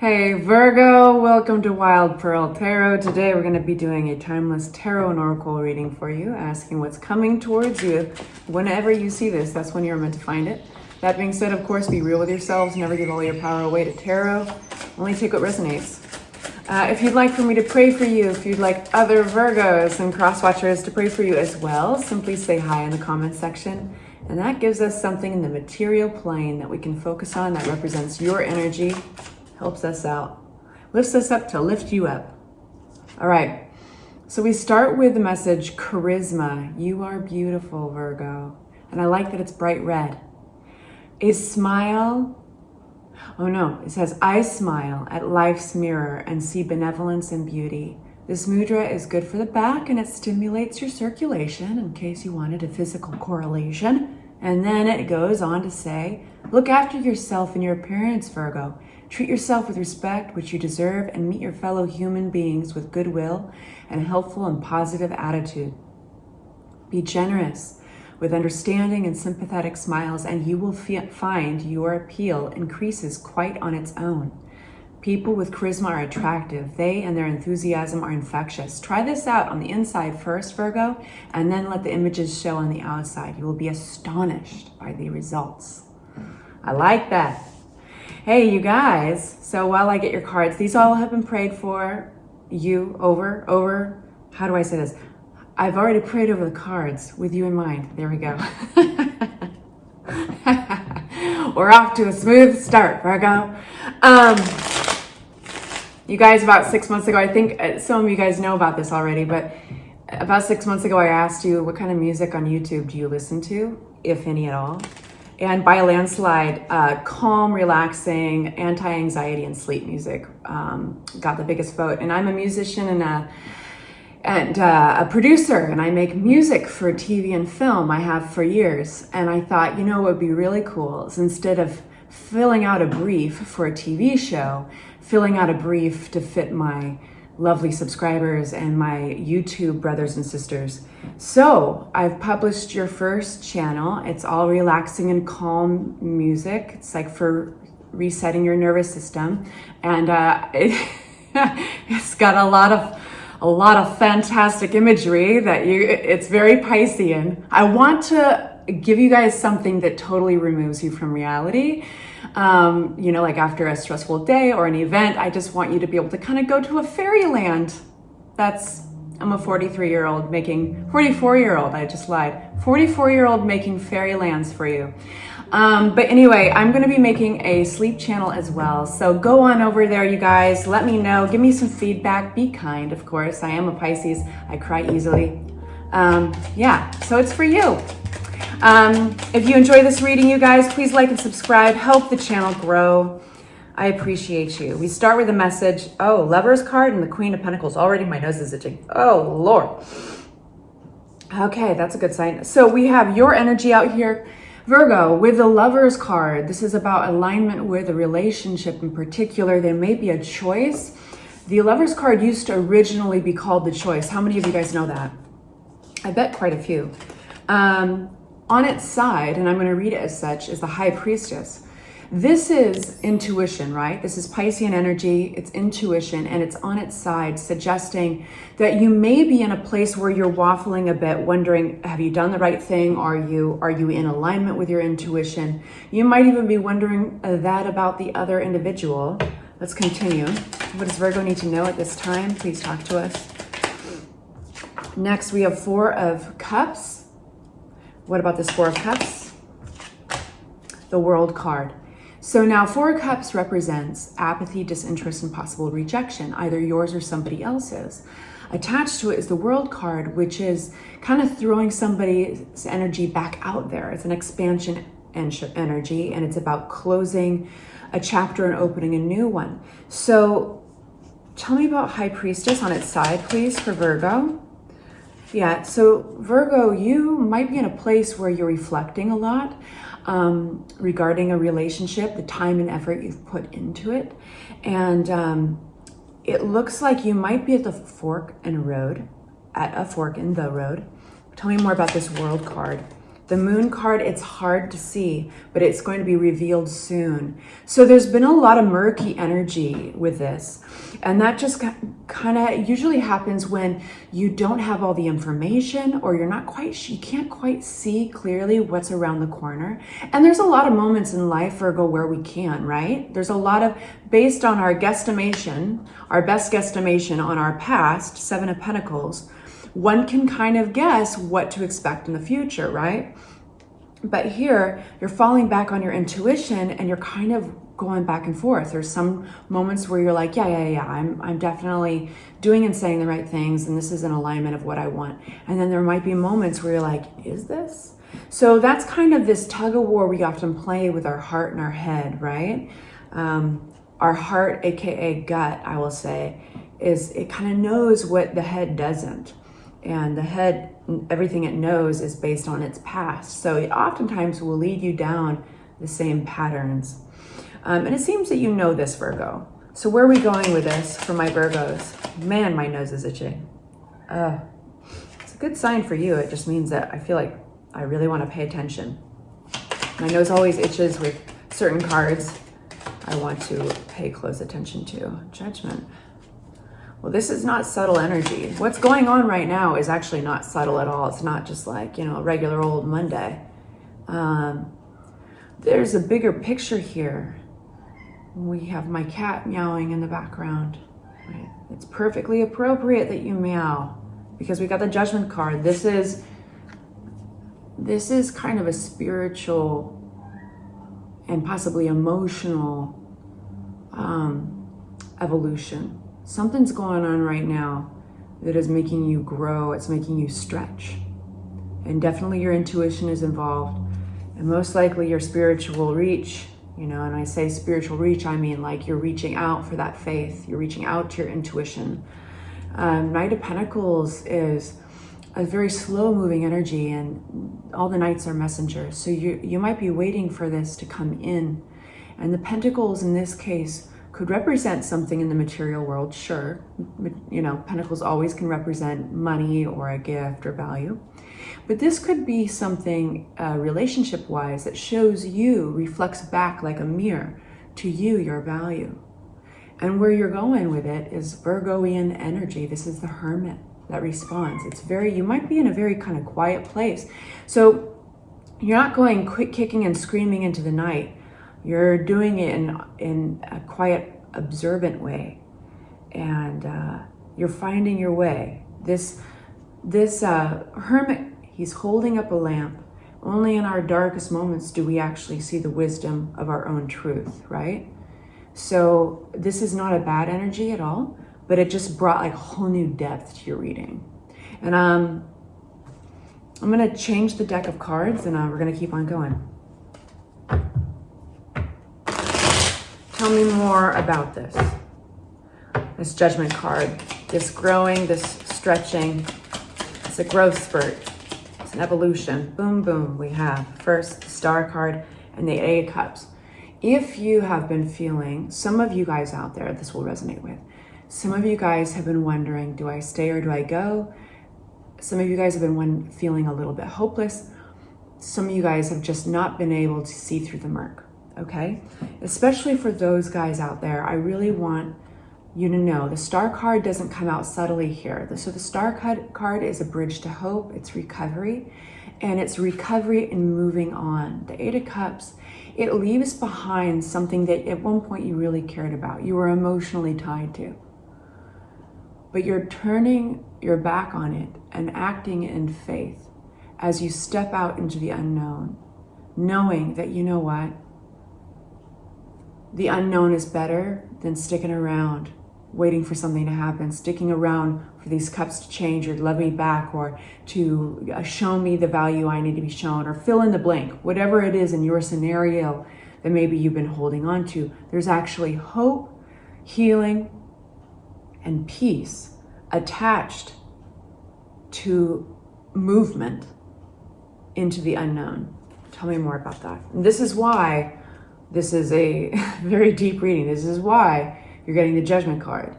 Hey Virgo, welcome to Wild Pearl Tarot. Today we're going to be doing a timeless tarot and oracle reading for you, asking what's coming towards you. Whenever you see this, that's when you're meant to find it. That being said, of course, be real with yourselves. Never give all your power away to tarot. Only take what resonates. If you'd like for me to pray for you, if you'd like other Virgos and cross-watchers to pray for you as well, simply say hi in the comment section. And that gives us something in the material plane that we can focus on that represents your energy. Helps us out, lifts us up to lift you up. All right, so we start with the message charisma. You are beautiful, Virgo. And I like that it's bright red. A smile, oh no, it says, I smile at life's mirror and see benevolence and beauty. This mudra is good for the back and it stimulates your circulation in case you wanted a physical correlation. And then it goes on to say, look after yourself and your appearance, Virgo. Treat yourself with respect, which you deserve, and meet your fellow human beings with goodwill and a helpful and positive attitude. Be generous with understanding and sympathetic smiles, and you will find your appeal increases quite on its own. People with charisma are attractive. They and their enthusiasm are infectious. Try this out on the inside first, Virgo, and then let the images show on the outside. You will be astonished by the results. I like that. Hey, you guys, so while I get your cards, these all have been prayed for you over, how do I say this? I've already prayed over the cards with you in mind. There we go. We're off to a smooth start, Virgo. You guys, about 6 months ago, I think some of you guys know about this already, but about 6 months ago, I asked you, what kind of music on YouTube do you listen to, if any at all? And by a landslide, calm, relaxing, anti-anxiety and sleep music got the biggest vote. And I'm a musician and a producer, and I make music for TV and film. I have for years. And I thought, you know what would be really cool is instead of filling out a brief for a TV show, filling out a brief to fit my lovely subscribers and my YouTube brothers and sisters. So I've published your first channel. It's all relaxing and calm music. It's like for resetting your nervous system. And it's got a lot of fantastic imagery that it's very Piscean. I want to give you guys something that totally removes you from reality. You know, like after a stressful day or an event, I just want you to be able to kind of go to a fairyland. I'm a 44-year-old, I just lied. 44-year-old making fairylands for you. But anyway, I'm going to be making a sleep channel as well. So go on over there, you guys. Let me know. Give me some feedback. Be kind, of course. I am a Pisces. I cry easily. Yeah, so it's for you. If you enjoy this reading, you guys, please like and subscribe. Help the channel grow. I appreciate you. We start with a message. Oh, Lover's card and the Queen of Pentacles. Already my nose is itching. Oh, Lord. Okay, that's a good sign. So we have your energy out here, Virgo, with the Lover's card. This is about alignment with a relationship in particular. There may be a choice. The Lover's card used to originally be called the Choice. How many of you guys know that? I bet quite a few. On its side, and I'm going to read it as such, is the High Priestess. This is intuition, right? This is Piscean energy. It's intuition, and it's on its side, suggesting that you may be in a place where you're waffling a bit, wondering, have you done the right thing? Are you in alignment with your intuition? You might even be wondering that about the other individual. Let's continue. What does Virgo need to know at this time? Please talk to us. Next, we have Four of Cups. What about this Four of Cups? The World card. So now Four of Cups represents apathy, disinterest, and possible rejection, either yours or somebody else's. Attached to it is the World card, which is kind of throwing somebody's energy back out there. It's an expansion energy, and it's about closing a chapter and opening a new one. So tell me about High Priestess on its side, please, for Virgo. Yeah, so Virgo, you might be in a place where you're reflecting a lot regarding a relationship, the time and effort you've put into it. And it looks like you might be at the fork in the road. Tell me more about this World card. The Moon card, it's hard to see, but it's going to be revealed soon. So there's been a lot of murky energy with this. And that just kind of usually happens when you don't have all the information, or you can't quite see clearly what's around the corner. And there's a lot of moments in life, Virgo, where we can, right? There's a lot of, based on our guesstimation, our best guesstimation on our past, Seven of Pentacles, one can kind of guess what to expect in the future, right? But here, you're falling back on your intuition and you're kind of going back and forth. There's some moments where you're like, yeah, I'm definitely doing and saying the right things, and this is in alignment of what I want. And then there might be moments where you're like, is this? So that's kind of this tug of war we often play with our heart and our head, right? Our heart, AKA gut, I will say, it kind of knows what the head doesn't. And the head, everything it knows is based on its past. So it oftentimes will lead you down the same patterns. And it seems that you know this, Virgo. So where are we going with this for my Virgos? Man, my nose is itching. It's a good sign for you. It just means that I feel like I really want to pay attention. My nose always itches with certain cards I want to pay close attention to. Judgment. Well, this is not subtle energy. What's going on right now is actually not subtle at all. It's not just like, a regular old Monday. There's a bigger picture here. We have my cat meowing in the background. Right? It's perfectly appropriate that you meow because we got the Judgment card. This is kind of a spiritual and possibly emotional evolution. Something's going on right now that is making you grow. It's making you stretch. And definitely your intuition is involved. And most likely your spiritual reach, and I say spiritual reach, I mean like you're reaching out for that faith. You're reaching out to your intuition. Knight of Pentacles is a very slow moving energy, and all the knights are messengers. So you might be waiting for this to come in. And the Pentacles in this case could represent something in the material world, sure. Pentacles always can represent money or a gift or value. But this could be something relationship-wise that shows you, reflects back like a mirror to you, your value. And where you're going with it is Virgoian energy. This is the Hermit that responds. You might be in a very kind of quiet place. So you're not going quick kicking and screaming into the night. You're doing it in a quiet, observant way, and you're finding your way. This Hermit, he's holding up a lamp. Only in our darkest moments do we actually see the wisdom of our own truth, right? So this is not a bad energy at all, but it just brought like a whole new depth to your reading. And I'm going to change the deck of cards, and we're going to keep on going. Tell me more about this Judgment card, this growing, this stretching. It's a growth spurt. It's an evolution. Boom, boom. We have first the Star card and the Eight of Cups. If you have been feeling, some of you guys out there, this will resonate with. Some of you guys have been wondering, do I stay or do I go? Some of you guys have been feeling a little bit hopeless. Some of you guys have just not been able to see through the murk. Okay, especially for those guys out there, I really want you to know the Star card doesn't come out subtly here. So the Star card is a bridge to hope. It's recovery, and it's recovery and moving on. The Eight of Cups, it leaves behind something that at one point you really cared about. You were emotionally tied to, but you're turning your back on it and acting in faith as you step out into the unknown, knowing that, you know what? The unknown is better than sticking around, waiting for something to happen, sticking around for these cups to change or love me back or to show me the value I need to be shown or fill in the blank. Whatever it is in your scenario that maybe you've been holding on to, there's actually hope, healing, and peace attached to movement into the unknown. Tell me more about that. And this is why this is a very deep reading. This is why you're getting the Judgment card.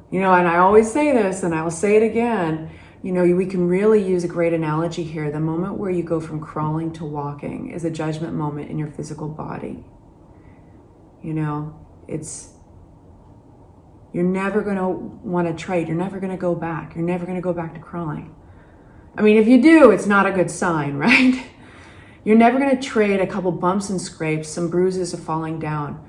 And I always say this, and I will say it again, You know, we can really use a great analogy here. The moment where you go from crawling to walking is a judgment moment in your physical body. You know, you're never going to want to trade. You're never going to go back. You're never going to go back to crawling. I mean, if you do, it's not a good sign, right? You're never going to trade a couple bumps and scrapes, some bruises of falling down,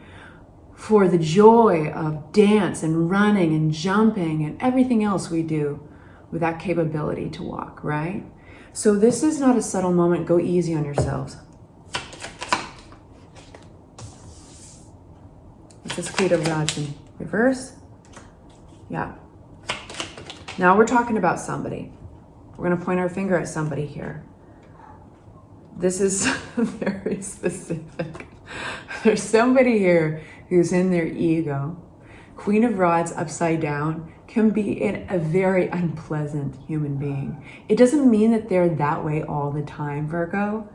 for the joy of dance and running and jumping and everything else we do with that capability to walk, right? So this is not a subtle moment. Go easy on yourselves. This is Queen of Rods in reverse. Yeah. Now we're talking about somebody. We're going to point our finger at somebody here. This is very specific. There's somebody here who's in their ego. Queen of Rods upside down can be a very unpleasant human being. It doesn't mean that they're that way all the time, Virgo,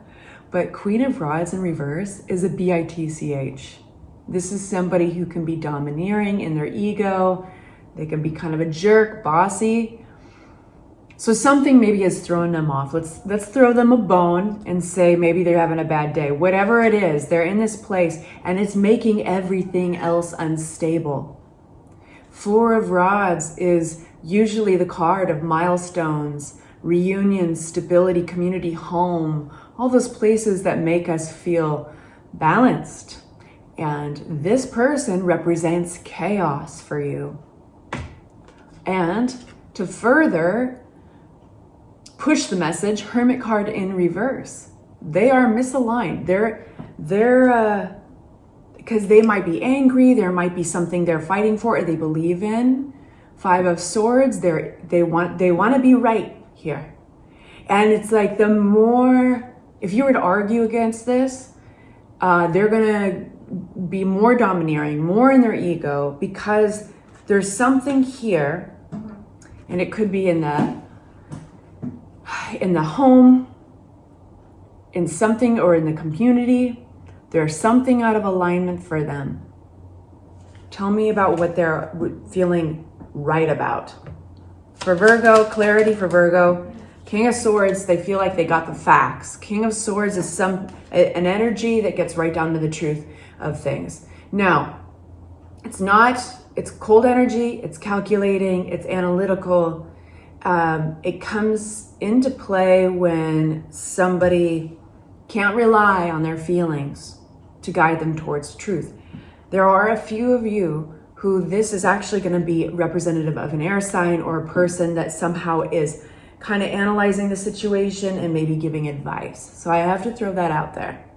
but Queen of Rods in reverse is a bitch. This is somebody who can be domineering in their ego. They can be kind of a jerk, bossy. So something maybe has thrown them off. Let's throw them a bone and say maybe they're having a bad day. Whatever it is, they're in this place and it's making everything else unstable. Four of Rods is usually the card of milestones, reunions, stability, community, home, all those places that make us feel balanced. And this person represents chaos for you. And to further push the message, Hermit card in reverse. They are misaligned. They're because they might be angry. There might be something they're fighting for or they believe in. Five of Swords. They want to be right here. And it's like the more, if you were to argue against this, they're gonna be more domineering, more in their ego, because there's something here, and it could be in the home, in something, or in the community. There's something out of alignment for them. Tell me about what they're feeling right about. For Virgo, clarity for Virgo. King of Swords, they feel like they got the facts. King of Swords is an energy that gets right down to the truth of things. Now, it's cold energy, it's calculating, it's analytical. It comes into play when somebody can't rely on their feelings to guide them towards truth. There are a few of you who this is actually going to be representative of an air sign or a person that somehow is kind of analyzing the situation and maybe giving advice. So I have to throw that out there.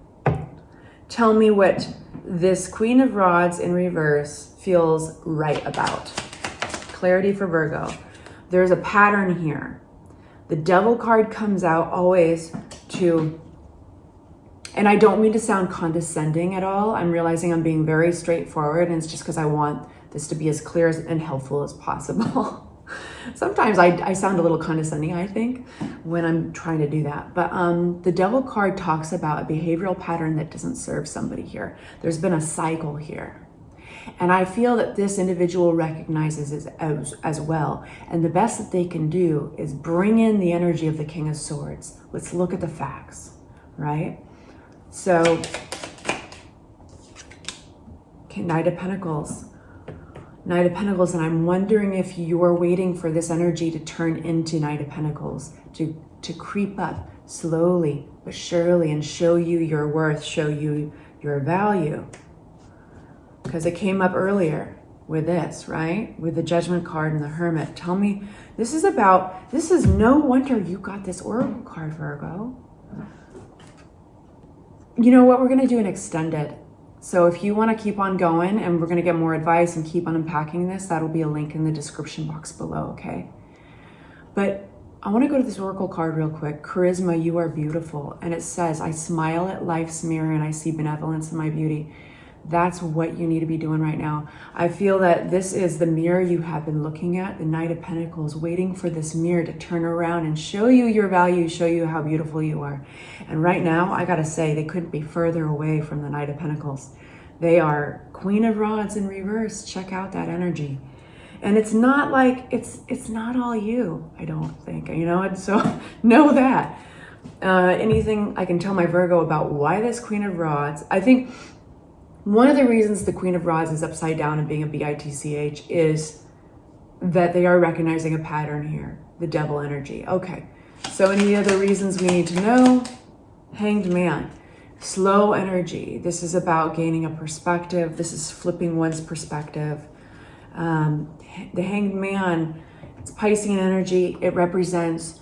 Tell me what this Queen of Rods in reverse feels right about. Clarity for Virgo. There's a pattern here. The Devil card comes out always to, and I don't mean to sound condescending at all. I'm realizing I'm being very straightforward, and it's just because I want this to be as clear and helpful as possible. Sometimes I sound a little condescending, I think, when I'm trying to do that. But the Devil card talks about a behavioral pattern that doesn't serve somebody here. There's been a cycle here. And I feel that this individual recognizes it as well. And the best that they can do is bring in the energy of the King of Swords. Let's look at the facts, right? So, okay, Knight of Pentacles. Knight of Pentacles, and I'm wondering if you're waiting for this energy to turn into Knight of Pentacles, to creep up slowly but surely and show you your worth, show you your value. Because it came up earlier with this, right? With the Judgment card and the Hermit. Tell me, this is no wonder you got this Oracle card, Virgo. You know what? We're going to do an extended. So if you want to keep on going and we're going to get more advice and keep on unpacking this, that'll be a link in the description box below, okay? But I want to go to this Oracle card real quick. Charisma, you are beautiful. And it says, I smile at life's mirror and I see benevolence in my beauty. That's what you need to be doing right now. I feel that this is the mirror you have been looking at, the Knight of Pentacles, waiting for this mirror to turn around and show you your value, show you how beautiful you are. And right now, I gotta say, they couldn't be further away from the Knight of Pentacles. They are Queen of Rods in reverse. Check out that energy. And it's not like, it's not all you, I don't think, and so know that. Anything I can tell my Virgo about why this Queen of Rods, I think one of the reasons the Queen of Rods is upside down and being a BITCH is that they are recognizing a pattern here, the devil energy. Okay, so any other reasons we need to know? Hanged Man, slow energy. This is about gaining a perspective. This is flipping one's perspective. The Hanged Man, it's Piscean energy. It represents,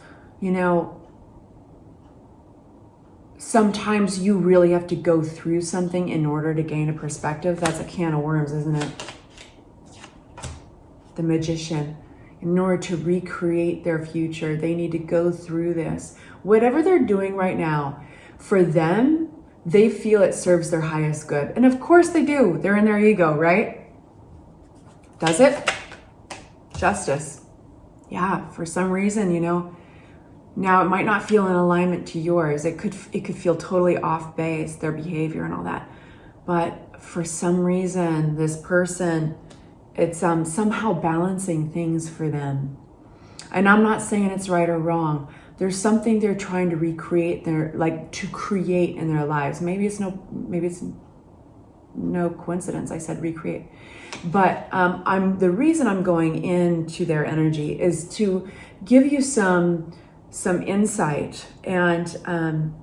sometimes you really have to go through something in order to gain a perspective. That's a can of worms, isn't it? The Magician, in order to recreate their future, they need to go through this. Whatever they're doing right now, for them, they feel it serves their highest good. And of course they do. They're in their ego, right? Does it? Justice. Yeah, for some reason, now it might not feel in alignment to yours. It could feel totally off base, their behavior and all that. But for some reason, this person, it's somehow balancing things for them. And I'm not saying it's right or wrong. There's something they're trying to recreate, to create in their lives. Maybe it's no coincidence I said recreate. But the reason I'm going into their energy is to give you some insight, and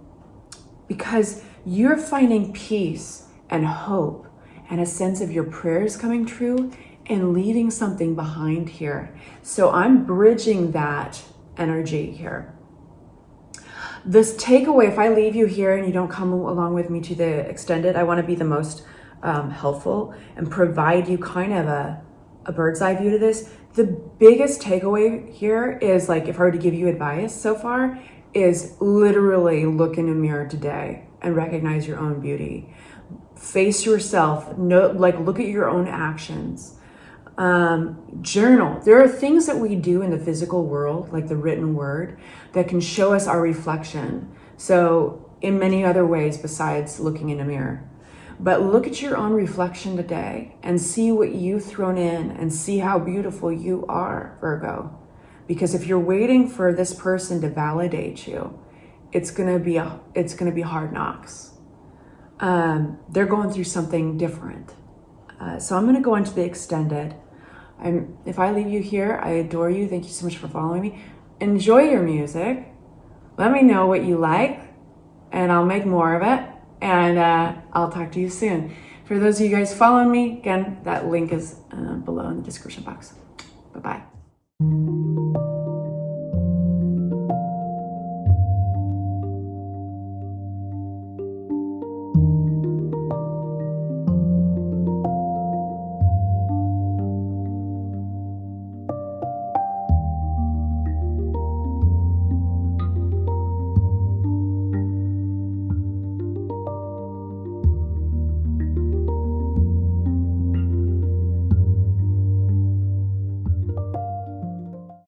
because you're finding peace and hope and a sense of your prayers coming true and leaving something behind here. So I'm bridging that energy here. This takeaway, if I leave you here and you don't come along with me to the extended, I want to be the most helpful and provide you kind of a bird's eye view to this. The biggest takeaway here is, if I were to give you advice so far, is literally look in a mirror today and recognize your own beauty. Face yourself, look at your own actions. Journal. There are things that we do in the physical world, like the written word, that can show us our reflection. So in many other ways besides looking in a mirror. But look at your own reflection today and see what you've thrown in and see how beautiful you are, Virgo. Because if you're waiting for this person to validate you, it's gonna be hard knocks. They're going through something different. So I'm gonna go into the extended. If I leave you here, I adore you. Thank you so much for following me. Enjoy your music. Let me know what you like, and I'll make more of it. And I'll talk to you soon. For those of you guys following me, again, that link is below in the description box. Bye-bye.